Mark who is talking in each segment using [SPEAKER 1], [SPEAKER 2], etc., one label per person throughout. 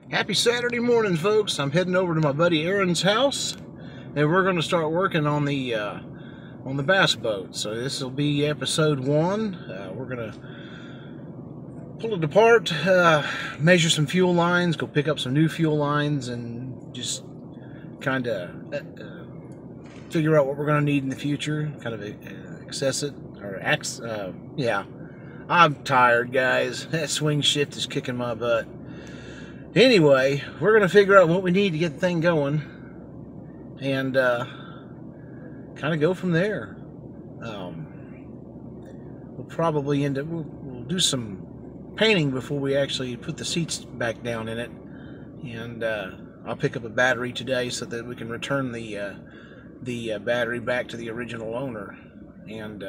[SPEAKER 1] Happy Saturday morning, folks. I'm heading over to my buddy Aaron's house, and we're going to start working on the bass boat. So this will be episode 1. We're going to pull it apart, measure some fuel lines, go pick up some new fuel lines, and just kind of figure out what we're going to need in the future. Kind of access it, or yeah. I'm tired, guys. That swing shift is kicking my butt. Anyway, we're going to figure out what we need to get the thing going and kind of go from there. We'll probably end up, we'll do some painting before we actually put the seats back down in it. And I'll pick up a battery today so that we can return the battery back to the original owner. And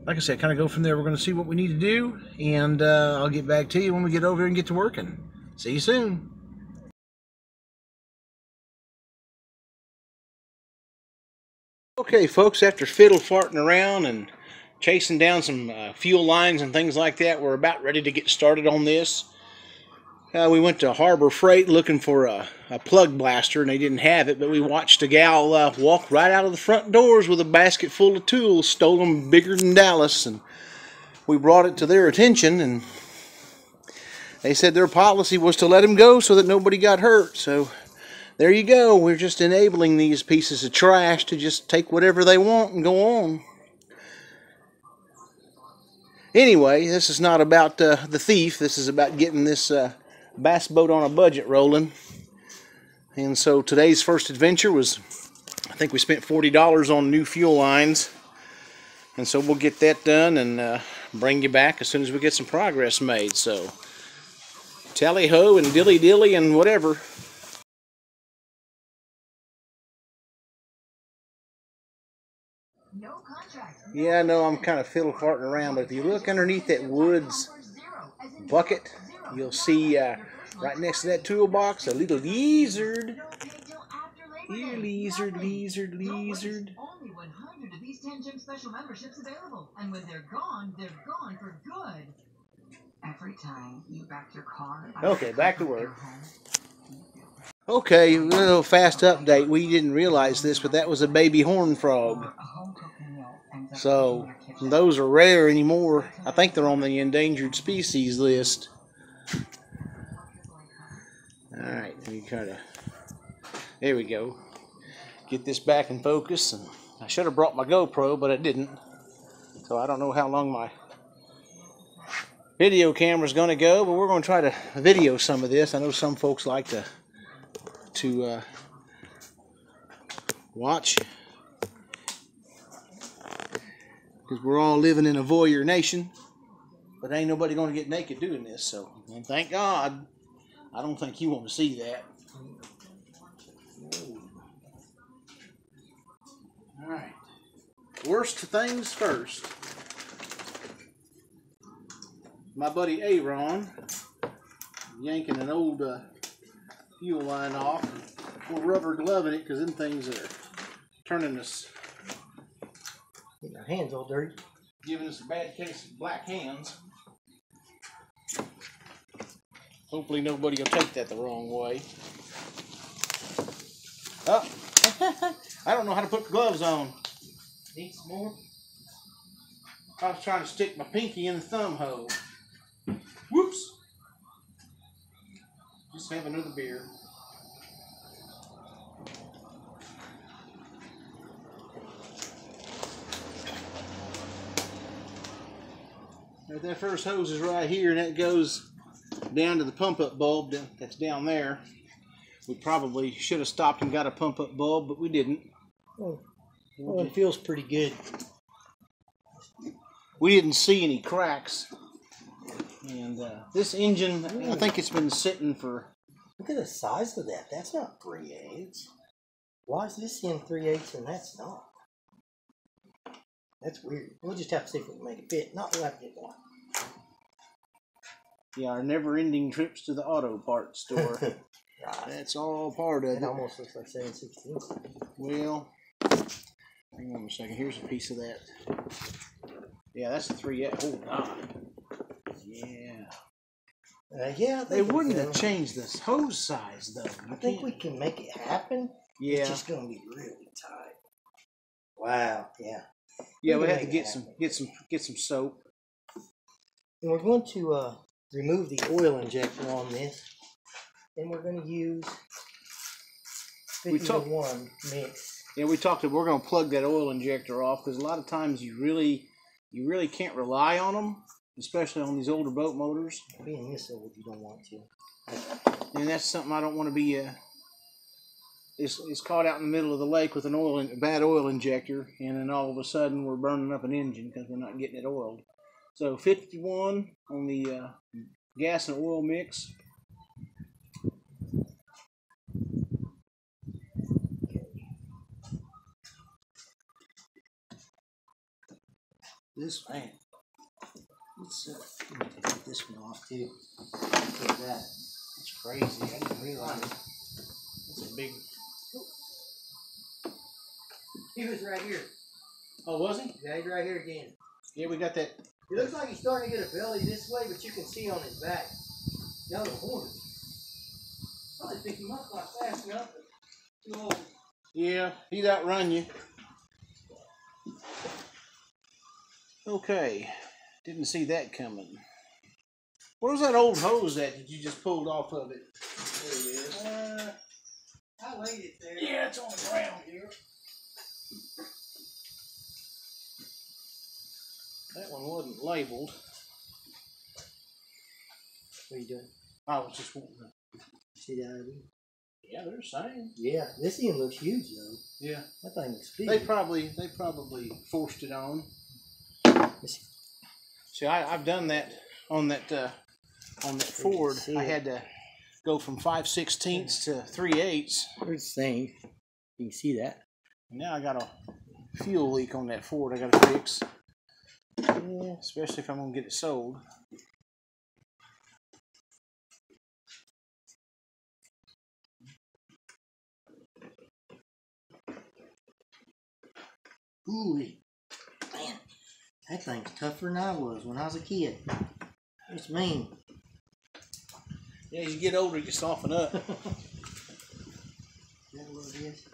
[SPEAKER 1] like I said, kind of go from there. We're going to see what we need to do, and I'll get back to you when we get over here and get to working. See you soon. Okay, folks, after fiddle farting around and chasing down some fuel lines and things like that, we're about ready to get started on this. We went to Harbor Freight looking for a plug blaster, and they didn't have it, but we watched a gal walk right out of the front doors with a basket full of tools, stole them bigger than Dallas, and we brought it to their attention, and they said their policy was to let them go so that nobody got hurt. So there you go. We're just enabling these pieces of trash to just take whatever they want and go on. Anyway, this is not about the thief. This is about getting this bass boat on a budget rolling. And so today's first adventure was, I think we spent $40 on new fuel lines. And so we'll get that done and bring you back as soon as we get some progress made. So tally-ho and dilly-dilly and whatever. Yeah, I know I'm kind of fiddle-farting around, but if you look underneath that Woods bucket, you'll see right next to that toolbox a little lizard. Here, lizard, lizard, lizard.
[SPEAKER 2] Only 100 of these 10 gym special memberships available, and when they're gone for good. Every time you back your car.
[SPEAKER 1] Okay, back to work. Okay, a little fast update. We didn't realize this, but that was a baby horn frog. So those are rare anymore. I think they're on the endangered species list. Alright, let me kind of, there we go. Get this back in focus. And I should have brought my GoPro, but I didn't. So I don't know how long my video camera's going to go, but we're going to try to video some of this. I know some folks like to watch, because we're all living in a voyeur nation, but ain't nobody going to get naked doing this, so, and thank God. I don't think you want to see that. Alright, worst things first. My buddy Aaron yanking an old fuel line off. We're rubber gloving it because them things are turning us,
[SPEAKER 3] getting our hands all dirty,
[SPEAKER 1] giving us a bad case of black hands. Hopefully nobody will take that the wrong way. Oh, I don't know how to put the gloves on. Need some more? I was trying to stick my pinky in the thumb hole. Whoops! Just have another beer. That first hose is right here, and that goes down to the pump-up bulb that's down there. We probably should have stopped and got a pump-up bulb, but we didn't.
[SPEAKER 3] Well, it feels pretty good.
[SPEAKER 1] We didn't see any cracks. And this engine, I think it's been sitting for...
[SPEAKER 3] Look at the size of that. That's not 3/8. Why is this in 3/8 and that's not? That's weird. We'll just have to see if we can make it fit. Not we'll have to get one.
[SPEAKER 1] Yeah, our never-ending trips to the auto parts store.
[SPEAKER 3] Right.
[SPEAKER 1] That's all part of it.
[SPEAKER 3] It almost looks like 7/16.
[SPEAKER 1] Well, hang on a second. Here's a piece of that. Yeah, that's a 3/8. Oh, God. Yeah.
[SPEAKER 3] Yeah,
[SPEAKER 1] They wouldn't have changed this hose size though.
[SPEAKER 3] I think we can make it happen.
[SPEAKER 1] Yeah.
[SPEAKER 3] It's just gonna be really tight. Wow. Yeah.
[SPEAKER 1] Yeah, we had to get some soap.
[SPEAKER 3] And we're going to remove the oil injector on this, and we're going to use 50-to-1 mix.
[SPEAKER 1] Yeah, we're going to plug that oil injector off because a lot of times you really can't rely on them, especially on these older boat motors.
[SPEAKER 3] Being this old, you don't want to.
[SPEAKER 1] And that's something I don't want to be. It's caught out in the middle of the lake with a bad oil injector, and then all of a sudden we're burning up an engine because we're not getting it oiled. So 51 on the gas and oil mix.
[SPEAKER 3] This man. Let's take this one off too. Look at that.
[SPEAKER 1] It's crazy. I didn't realize it. That's a big.
[SPEAKER 3] He was right here.
[SPEAKER 1] Oh, was he?
[SPEAKER 3] Yeah, he's right here again.
[SPEAKER 1] Yeah, we got that.
[SPEAKER 3] It looks like he's starting to get a belly this way, but you can see on his back. Now the horns. Probably pick him up not fast enough, but too old.
[SPEAKER 1] Yeah, he'd outrun you. Okay, didn't see that coming. Where's that old hose that you just pulled off of it? There it is.
[SPEAKER 3] I laid it there.
[SPEAKER 1] Yeah, it's on the ground here. That one wasn't labeled.
[SPEAKER 3] What are you doing?
[SPEAKER 1] I was just wanting to
[SPEAKER 3] See that ID?
[SPEAKER 1] Yeah, they're the same.
[SPEAKER 3] Yeah, this thing looks huge though.
[SPEAKER 1] Yeah.
[SPEAKER 3] That thing looks big.
[SPEAKER 1] They probably forced it on. See, I've done that on that Ford. I had to go from 5/16 to 3/8.
[SPEAKER 3] Here's the thing. You can see that.
[SPEAKER 1] Now I got a fuel leak on that Ford I got to fix. Yeah, especially if I'm going to get it sold.
[SPEAKER 3] Ooh, man, that thing's tougher than I was when I was a kid. It's mean.
[SPEAKER 1] Yeah, you get older, you soften up.
[SPEAKER 3] Is that what it is?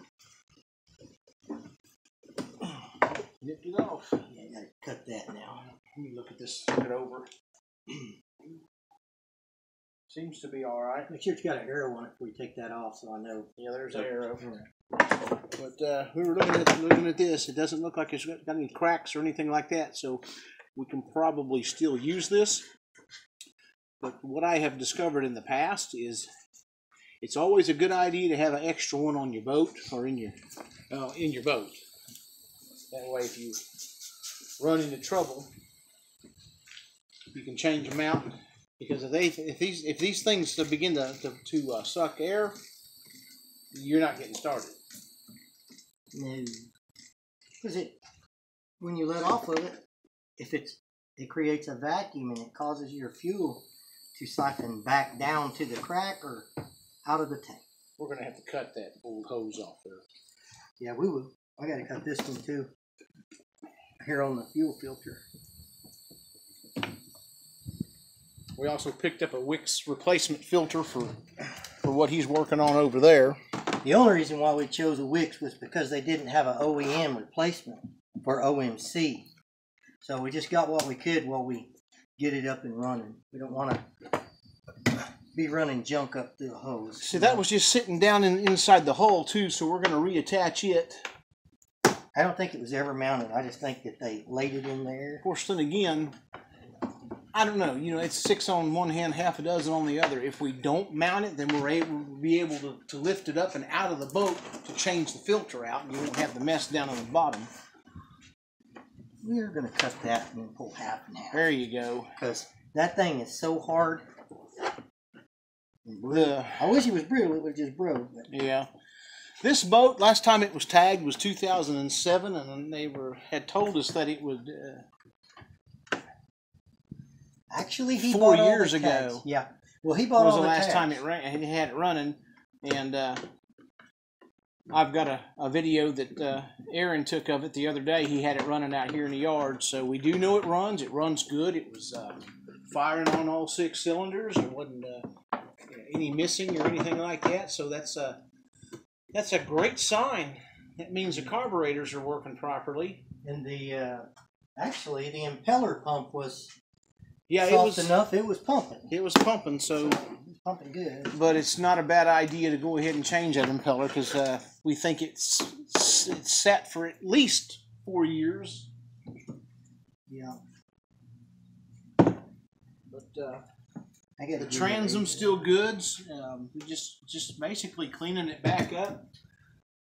[SPEAKER 1] Nipped it off.
[SPEAKER 3] Yeah, I gotta cut that now.
[SPEAKER 1] Let me look at this. Look it over. Seems to be all right.
[SPEAKER 3] Make sure it's got an arrow on it before you take that off, so I know.
[SPEAKER 1] Yeah, there's an arrow. But we were looking at this. It doesn't look like it's got any cracks or anything like that, so we can probably still use this. But what I have discovered in the past is it's always a good idea to have an extra one on your boat or in your boat. That way, if you run into trouble, you can change them out. Because if these things begin to suck air, you're not getting started.
[SPEAKER 3] No, because when you let off of it, it creates a vacuum and it causes your fuel to siphon back down to the crack or out of the tank.
[SPEAKER 1] We're gonna have to cut that old hose off there.
[SPEAKER 3] Yeah, we will. I gotta cut this one too. Here on the fuel filter.
[SPEAKER 1] We also picked up a Wix replacement filter for what he's working on over there.
[SPEAKER 3] The only reason why we chose a Wix was because they didn't have an OEM replacement for OMC. So we just got what we could while we get it up and running. We don't want to be running junk up through the hose.
[SPEAKER 1] See, that was just sitting down inside the hull too, so we're going to reattach it.
[SPEAKER 3] I don't think it was ever mounted. I just think that they laid it in there.
[SPEAKER 1] Of course, then again, I don't know. You know, it's 6 on one hand, half a dozen on the other. If we don't mount it, then we'll be able to lift it up and out of the boat to change the filter out, and you won't have the mess down on the bottom.
[SPEAKER 3] We're going to cut that and then pull half and half.
[SPEAKER 1] There you go.
[SPEAKER 3] Because that thing is so hard. I wish it was brittle. It would just broke. But.
[SPEAKER 1] Yeah. This boat, last time it was tagged was 2007, and they had told us that it would...
[SPEAKER 3] Actually, he
[SPEAKER 1] 4
[SPEAKER 3] bought
[SPEAKER 1] years
[SPEAKER 3] all the tags.
[SPEAKER 1] ago.
[SPEAKER 3] Yeah. Well, he bought all the
[SPEAKER 1] last
[SPEAKER 3] tags.
[SPEAKER 1] time he had it running, and I've got a video that Aaron took of it the other day. He had it running out here in the yard, so we do know it runs. It runs good. It was firing on all 6 cylinders. There wasn't any missing or anything like that. So that's a great sign. That means the carburetors are working properly.
[SPEAKER 3] And the actually the impeller pump was
[SPEAKER 1] it
[SPEAKER 3] soft
[SPEAKER 1] was
[SPEAKER 3] enough. It was pumping.
[SPEAKER 1] It was pumping, so
[SPEAKER 3] It was pumping good.
[SPEAKER 1] But it's not a bad idea to go ahead and change that impeller because we think it's set for at least 4 years.
[SPEAKER 3] Yeah.
[SPEAKER 1] But the transom's still good. We just basically cleaning it back up.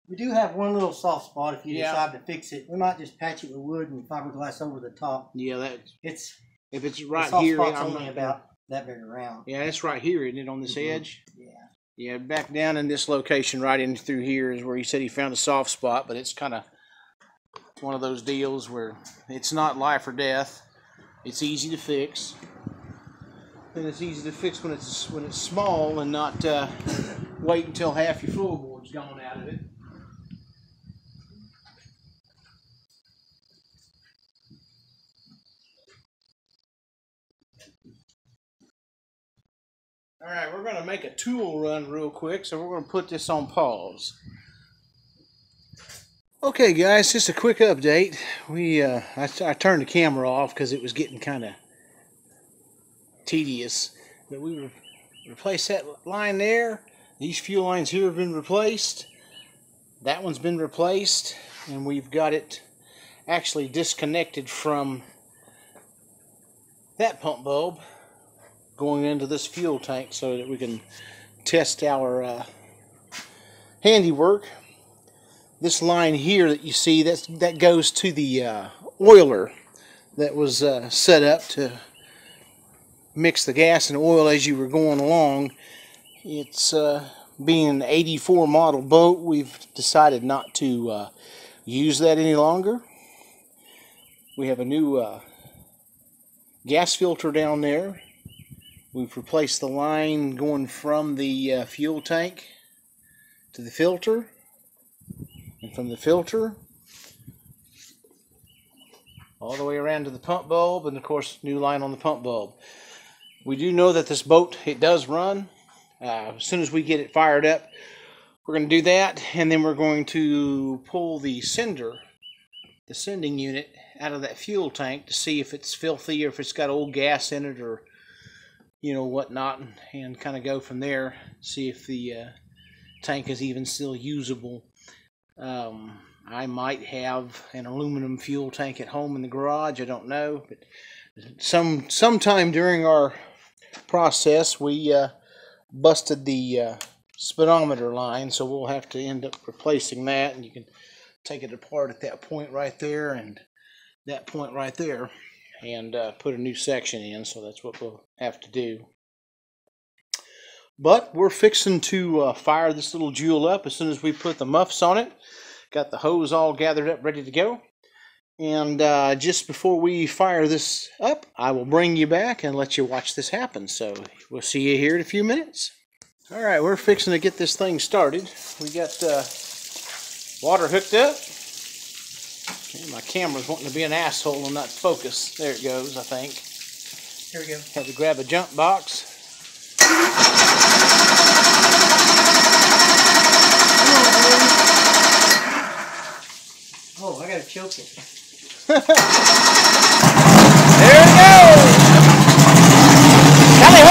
[SPEAKER 3] We do have one little soft spot if you decide to fix it. We might just patch it with wood and fiberglass over the top.
[SPEAKER 1] Yeah, if it's right
[SPEAKER 3] the soft
[SPEAKER 1] here,
[SPEAKER 3] spot's only about that big around.
[SPEAKER 1] Yeah, it's right here, isn't it, on this edge?
[SPEAKER 3] Yeah.
[SPEAKER 1] Yeah, back down in this location, right in through here, is where he said he found a soft spot, but it's kind of one of those deals where it's not life or death. It's easy to fix, and it's easy to fix when it's small and not wait until half your floorboard's gone out of it. All right, we're going to make a tool run real quick, so we're going to put this on pause. Okay, guys, just a quick update. I turned the camera off because it was getting kind of tedious. But we replaced that line there. These fuel lines here have been replaced. That one's been replaced, and we've got it actually disconnected from that pump bulb, going into this fuel tank so that we can test our handiwork. This line here that you see, that goes to the oiler that was set up to mix the gas and oil as you were going along. It's being an 84 model boat, we've decided not to use that any longer. We have a new gas filter down there. We've replaced the line going from the fuel tank to the filter, and from the filter all the way around to the pump bulb, and of course new line on the pump bulb. We do know that this boat, it does run. As soon as we get it fired up, we're going to do that, and then we're going to pull the sending unit out of that fuel tank to see if it's filthy or if it's got old gas in it or whatnot, and kind of go from there, see if the tank is even still usable. I might have an aluminum fuel tank at home in the garage, I don't know, but sometime during our process we busted the speedometer line, so we'll have to end up replacing that, and you can take it apart at that point right there and that point right there, and put a new section in, so that's what we'll have to do. But we're fixing to fire this little jewel up as soon as we put the muffs on it. Got the hose all gathered up, ready to go. And just before we fire this up, I will bring you back and let you watch this happen. So we'll see you here in a few minutes. All right, we're fixing to get this thing started. We got water hooked up. Okay, my camera's wanting to be an asshole and not focus. There it goes, I think.
[SPEAKER 3] Here we go.
[SPEAKER 1] Had to grab a jump box.
[SPEAKER 3] Oh, I gotta choke it.
[SPEAKER 1] There it goes! Tally ho!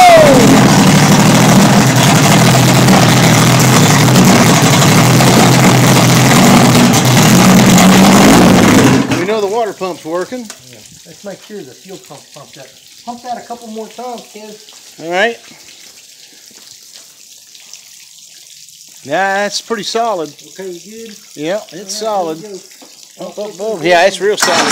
[SPEAKER 1] We know the water pump's working.
[SPEAKER 3] Yeah. Let's make sure the fuel pump's pumped up. Pump that a couple more times, kids.
[SPEAKER 1] All right. Yeah, that's pretty solid.
[SPEAKER 3] Okay, you good?
[SPEAKER 1] Yeah, it's
[SPEAKER 3] right,
[SPEAKER 1] solid.
[SPEAKER 3] Oh,
[SPEAKER 1] yeah, it's real solid now.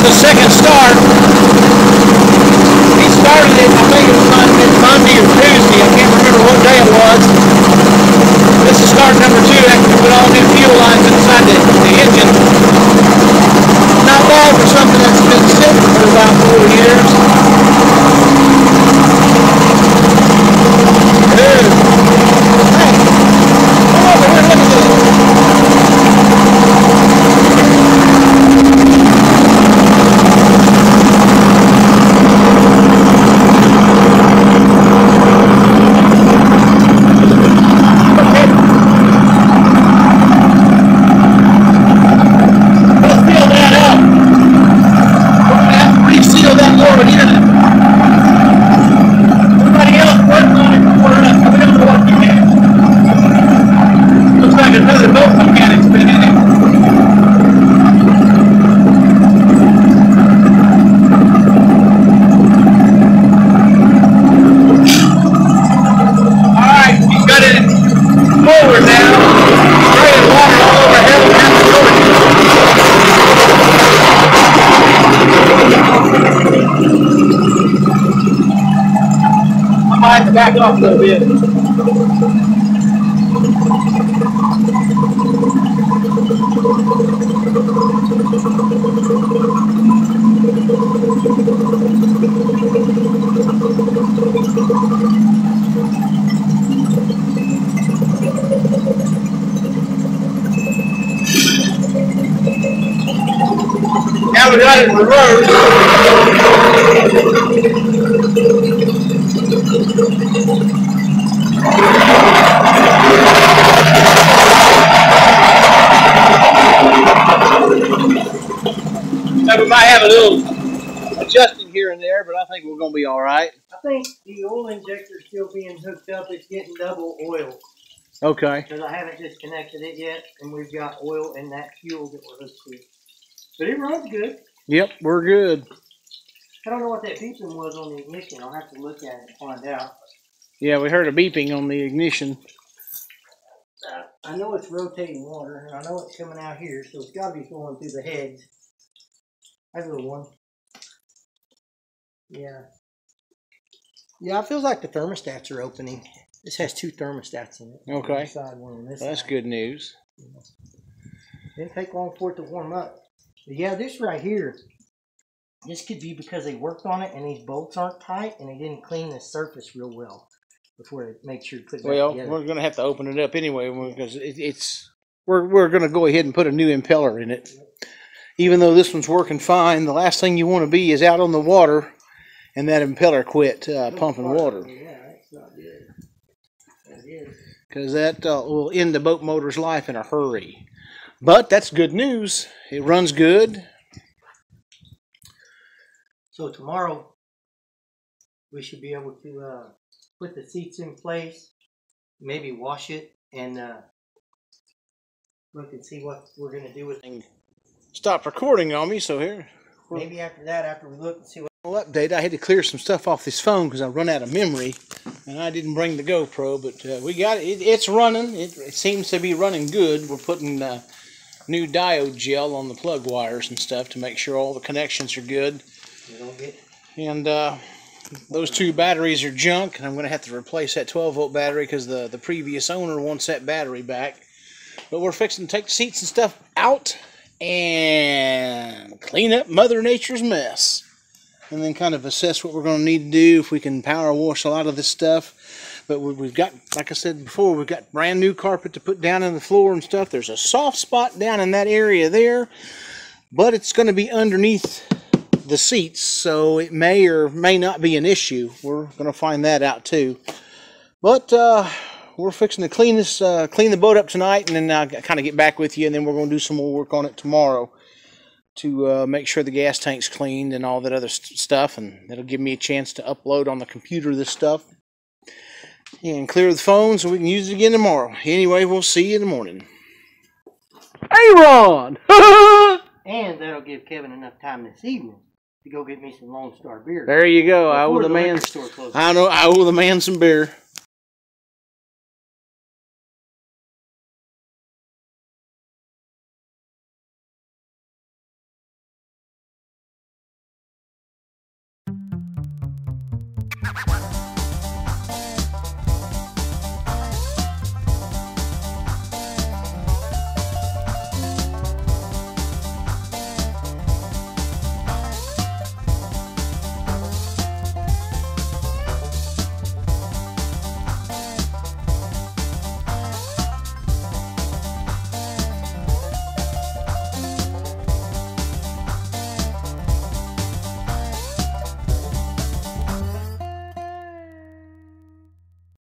[SPEAKER 1] The second start. He started it, I think it was Monday or Tuesday. back off a little bit. Now we got it in reverse. So we might have a little adjusting here and there, but I think we're going to be all right.
[SPEAKER 3] I think the oil injector is still being hooked up. It's getting double oil.
[SPEAKER 1] Okay.
[SPEAKER 3] Because I haven't disconnected it yet, and we've got oil in that fuel that we're hooked to. But it runs good.
[SPEAKER 1] Yep, we're good.
[SPEAKER 3] I don't know what that beeping was on the ignition. I'll have to look at it and find out.
[SPEAKER 1] Yeah, we heard a beeping on the ignition.
[SPEAKER 3] I know it's rotating water, and I know it's coming out here, so it's got to be flowing through the heads. That's a little one. Yeah. Yeah, it feels like the thermostats are opening. This has 2 thermostats in it.
[SPEAKER 1] Okay.
[SPEAKER 3] On this side, one on this
[SPEAKER 1] That's
[SPEAKER 3] side.
[SPEAKER 1] good news.
[SPEAKER 3] Didn't take long for it to warm up. But yeah, this right here, this could be because they worked on it and these bolts aren't tight and they didn't clean the surface real well before they make sure to put it back together.
[SPEAKER 1] We're going to have to open it up anyway because we're going to go ahead and put a new impeller in it. Even though this one's working fine, the last thing you want to be is out on the water and that impeller quit pumping water.
[SPEAKER 3] Yeah, that's not good. That is.
[SPEAKER 1] Because that will end the boat motor's life in a hurry. But that's good news. It runs good.
[SPEAKER 3] So tomorrow, we should be able to put the seats in place, maybe wash it, and look and see what we're going to do with it.
[SPEAKER 1] Stopped recording on me, so here.
[SPEAKER 3] Maybe after that, after we look and see what...
[SPEAKER 1] Update. I had to clear some stuff off this phone because I run out of memory, and I didn't bring the GoPro, but we got it. It's running. It seems to be running good. We're putting new diode gel on the plug wires and stuff to make sure all the connections are good. And those 2 batteries are junk, and I'm going to have to replace that 12-volt battery because the previous owner wants that battery back. But we're fixing to take the seats and stuff out and clean up Mother Nature's mess. And then kind of assess what we're going to need to do, if we can power wash a lot of this stuff. But we've got, like I said before, we've got brand new carpet to put down in the floor and stuff. There's a soft spot down in that area there, but it's going to be underneath the seats, so it may or may not be an issue. We're going to find that out too. But we're fixing to clean the boat up tonight, and then I'll kind of get back with you, and then we're going to do some more work on it tomorrow to make sure the gas tank's cleaned and all that other stuff, and that'll give me a chance to upload on the computer this stuff and clear the phone so we can use it again tomorrow. Anyway, we'll see you in the morning. Hey, Ron!
[SPEAKER 3] And that'll give Kevin enough time this evening to go get me some Lone Star beer.
[SPEAKER 1] There you go. I owe the man some beer.